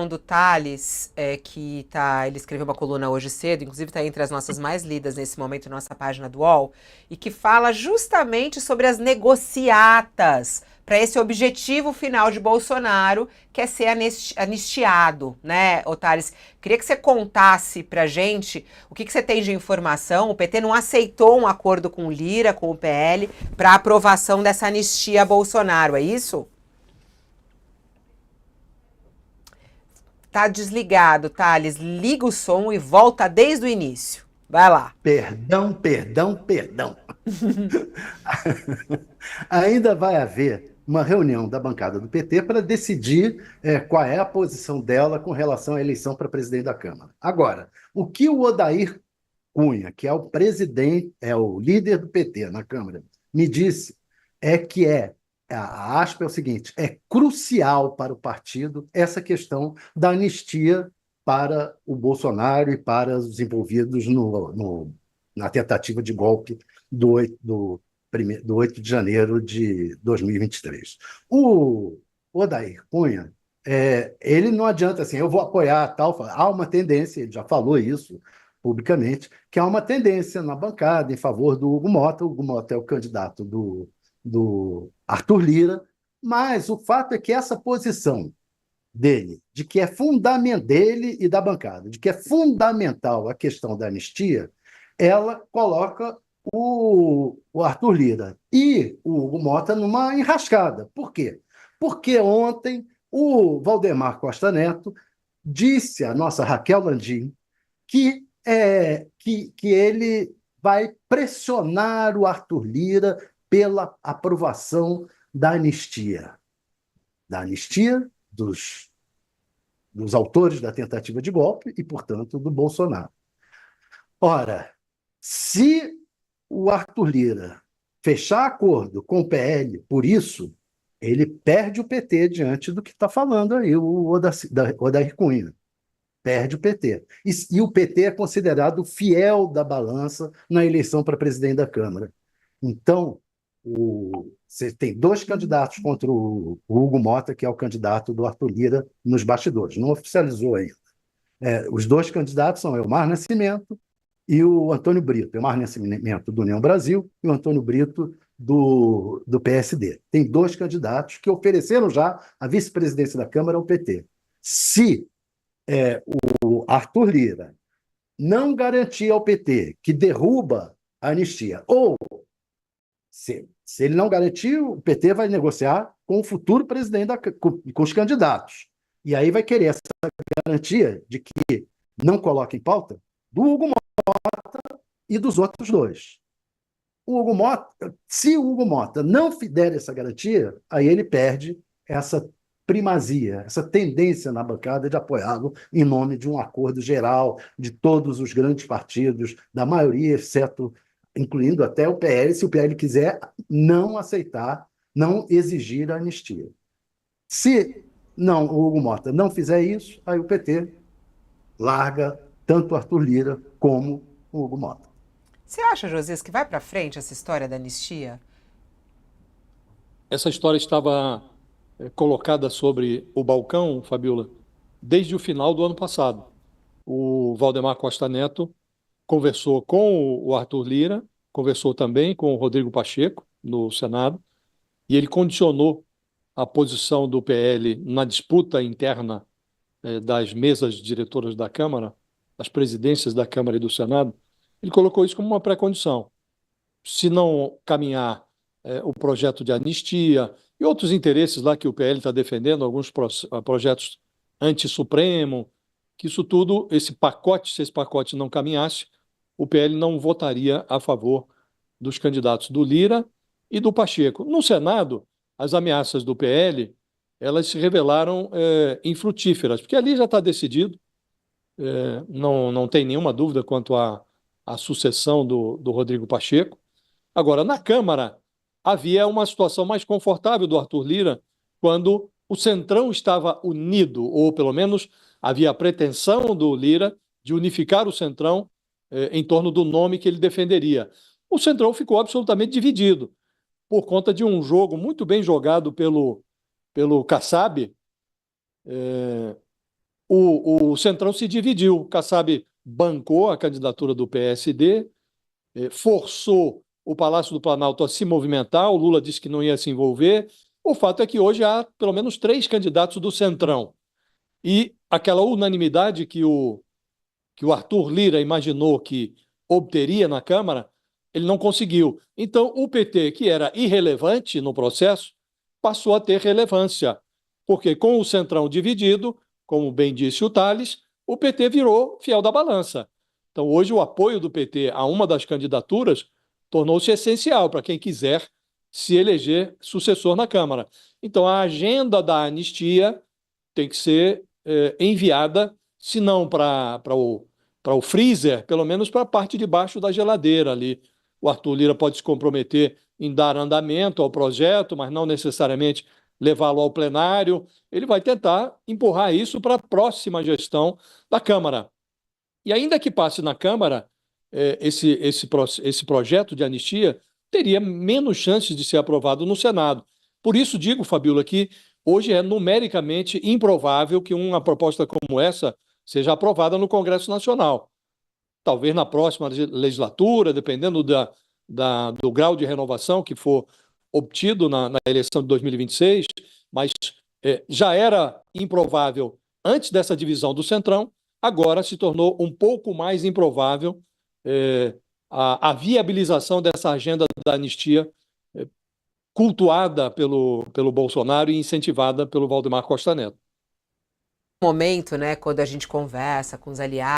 do Thales, ele escreveu uma coluna hoje cedo, inclusive está entre as nossas mais lidas nesse momento na nossa página do UOL, e que fala justamente sobre as negociatas para esse objetivo final de Bolsonaro, que é ser anistiado, né, ô Thales? Queria que você contasse pra gente o que você tem de informação. O PT não aceitou um acordo com o Lira, com o PL, para aprovação dessa anistia a Bolsonaro, é isso? Tá desligado, Thales. Liga o som e volta desde o início. Vai lá. Perdão, perdão, perdão. Ainda vai haver uma reunião da bancada do PT para decidir qual é a posição dela com relação à eleição para presidente da Câmara. Agora, o que o Odair Cunha, que é o presidente, é o líder do PT na Câmara, me disse a aspa é o seguinte, é crucial para o partido essa questão da anistia para o Bolsonaro e para os envolvidos na tentativa de golpe do 8 de janeiro de 2023. O Odair Cunha, ele não adianta assim, eu vou apoiar tal, há uma tendência, ele já falou isso publicamente, que há uma tendência na bancada em favor do Hugo Mota. O Hugo Mota é o candidato do Arthur Lira, mas o fato é que essa posição dele, de que é fundamental, dele e da bancada, de que é fundamental a questão da anistia, ela coloca o Arthur Lira e o Hugo Mota numa enrascada. Por quê? Porque ontem o Valdemar Costa Neto disse à nossa Raquel Landim que ele vai pressionar o Arthur Lira pela aprovação da anistia dos autores da tentativa de golpe e, portanto, do Bolsonaro. Ora, se o Arthur Lira fechar acordo com o PL por isso, ele perde o PT diante do que está falando aí o Odair Cunha. Perde o PT. E o PT é considerado fiel da balança na eleição para presidente da Câmara. Então, você tem dois candidatos contra o Hugo Mota, que é o candidato do Arthur Lira nos bastidores. Não oficializou ainda. Os dois candidatos são Elmar Nascimento e o Antônio Brito. Elmar Nascimento do União Brasil e o Antônio Brito do PSD. Tem dois candidatos que ofereceram já a vice-presidência da Câmara ao PT. Se o Arthur Lira não garantir ao PT que derruba a anistia, ou se ele não garantir, o PT vai negociar com o futuro presidente, com os candidatos. E aí vai querer essa garantia de que não coloca em pauta do Hugo Mota e dos outros dois. Se o Hugo Mota não der essa garantia, aí ele perde essa primazia, essa tendência na bancada de apoiá-lo em nome de um acordo geral de todos os grandes partidos, da maioria, exceto, incluindo até o PL, se o PL quiser não aceitar, não exigir a anistia. Se não, o Hugo Mota não fizer isso, aí o PT larga tanto o Arthur Lira como o Hugo Mota. Você acha, Josias, que vai para frente essa história da anistia? Essa história estava colocada sobre o balcão, Fabiola, desde o final do ano passado. O Valdemar Costa Neto conversou com o Arthur Lira, conversou também com o Rodrigo Pacheco, no Senado, e ele condicionou a posição do PL na disputa interna das mesas diretoras da Câmara, das presidências da Câmara e do Senado. Ele colocou isso como uma pré-condição. Se não caminhar o projeto de anistia e outros interesses lá que o PL está defendendo, alguns projetos anti-Supremo, que isso tudo, se esse pacote não caminhasse, o PL não votaria a favor dos candidatos do Lira e do Pacheco. No Senado, as ameaças do PL, elas se revelaram infrutíferas, porque ali já está decidido, não tem nenhuma dúvida quanto à sucessão do Rodrigo Pacheco. Agora, na Câmara, havia uma situação mais confortável do Arthur Lira quando o Centrão estava unido, ou pelo menos havia a pretensão do Lira de unificar o Centrão em torno do nome que ele defenderia. O Centrão ficou absolutamente dividido por conta de um jogo muito bem jogado pelo Kassab, o Centrão se dividiu. O Kassab bancou a candidatura do PSD, forçou o Palácio do Planalto a se movimentar, o Lula disse que não ia se envolver. O fato é que hoje há pelo menos 3 candidatos do Centrão. E aquela unanimidade que o Arthur Lira imaginou que obteria na Câmara, ele não conseguiu. Então, o PT, que era irrelevante no processo, passou a ter relevância, porque com o Centrão dividido, como bem disse o Tales, o PT virou fiel da balança. Então, hoje, o apoio do PT a uma das candidaturas tornou-se essencial para quem quiser se eleger sucessor na Câmara. Então, a agenda da anistia tem que ser enviada, se não para o freezer, pelo menos para a parte de baixo da geladeira ali. O Arthur Lira pode se comprometer em dar andamento ao projeto, mas não necessariamente levá-lo ao plenário. Ele vai tentar empurrar isso para a próxima gestão da Câmara. E ainda que passe na Câmara, esse projeto de anistia teria menos chances de ser aprovado no Senado. Por isso digo, Fabiola, que hoje é numericamente improvável que uma proposta como essa seja aprovada no Congresso Nacional. Talvez na próxima legislatura, dependendo do grau de renovação que for obtido na eleição de 2026, mas já era improvável antes dessa divisão do Centrão, agora se tornou um pouco mais improvável a viabilização dessa agenda da anistia cultuada pelo Bolsonaro e incentivada pelo Valdemar Costa Neto. Momento, né, quando a gente conversa com os aliados,